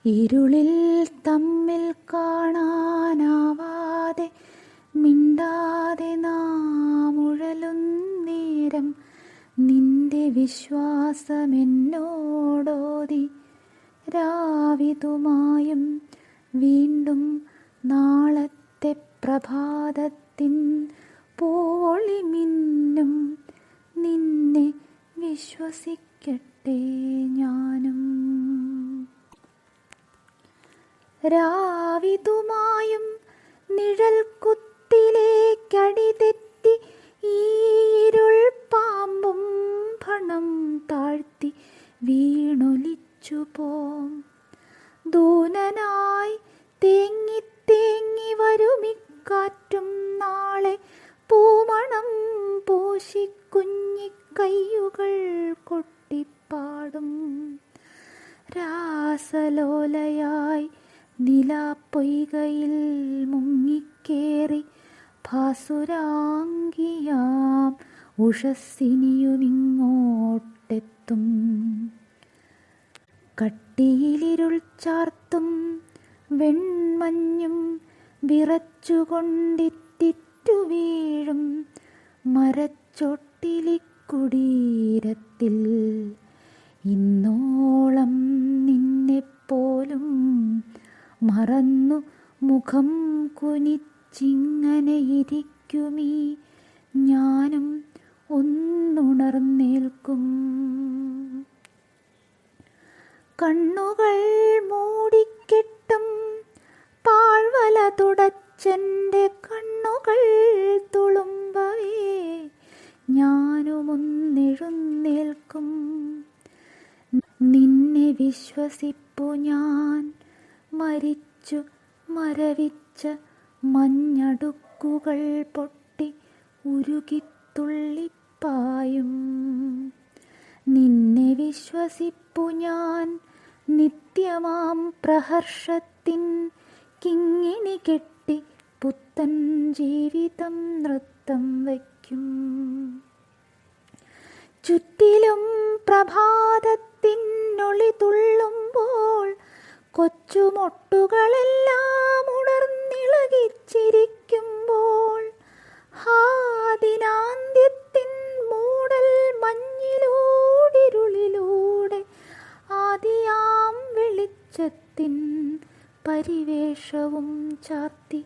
ഇരുളിൽ തമ്മിൽ കാണാനാവാതെ മിണ്ടാതെ നാം ഉഴലുന്നേരം നിന്റെ വിശ്വാസമെന്നോടോതി രാവിതുമായും വീണ്ടും നാളത്തെ പ്രഭാതത്തിൻ പോളി മിന്നും നിന്നെ വിശ്വസിക്കട്ടെ ഞാനും. രാവിതുമായും നിഴൽ കുത്തിലേക്കടിതെറ്റി ഈ ഇരുൾ പാമ്പും ഭണം താഴ്ത്തി വീണൊലിച്ചു പോം. ദൂനനായി തേങ്ങി തേങ്ങി വരുമിക്കാറ്റും നാളെ പൂമണം പൂശി കുഞ്ഞിക്കയ്യുകൾ കൊട്ടിപ്പാടും. രാസലോലയായി നിലാപ്പൊയ്കയിൽ മുങ്ങിക്കേറി ഭാസുരാംഗിയാം ഉഷസ്സിനിയുമിങ്ങോട്ടെത്തും. കട്ടിയിലിരുൾ ചാർത്തും വെൺമഞ്ഞും വിറച്ചുകൊണ്ടിറ്റിറ്റു വീഴും മരച്ചൊട്ടിലിക്കുടീരത്തിൽ ഇന്നോളം നിന്നെപ്പോലും മറന്നു മുഖം കുനിച്ചിങ്ങനെയിരിക്കുമീ ഞാനും ഒന്നുണർന്നേൽക്കും. കണ്ണുകൾ മൂടിക്കെട്ടും പാഴ്വല തുടച്ചെൻ്റെ കണ്ണുകൾ തുളുമ്പവേ ഞാനുമൊന്നെഴുന്നേൽക്കും. നിന്നെ വിശ്വസിപ്പു ഞാൻ മരിച്ചു മരവിച്ച മഞ്ഞടുക്കുകൾ പൊട്ടി ഉരുകിത്തുള്ളിപ്പായും. നിന്നെ വിശ്വസിപ്പു ഞാൻ നിത്യമാം പ്രഹർഷത്തിൻ കിങ്ങിണി കെട്ടി പുത്തൻ ജീവിതം നൃത്തം വയ്ക്കും. ചുറ്റിലും പ്രഭാതത്തിനൊളി തുള്ളുമ്പോൾ കൊച്ചുമൊട്ടുകളെല്ലാം ഉണർന്നിളകിച്ചിരിക്കുമ്പോൾ ദിനാന്ത്യത്തിൻ മൂടൽ മഞ്ഞിലൂടിരുളിലൂടെ ആദിയാം വെളിച്ചത്തിൻ പരിവേഷവും ചാർത്തി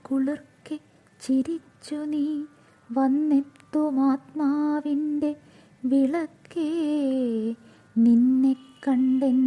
കുളിർക്കെ ചിരിച്ചു നീ വന്നെത്തുമാത്മാവിൻ്റെ വിളക്കേ നിന്നെ കണ്ടെൻ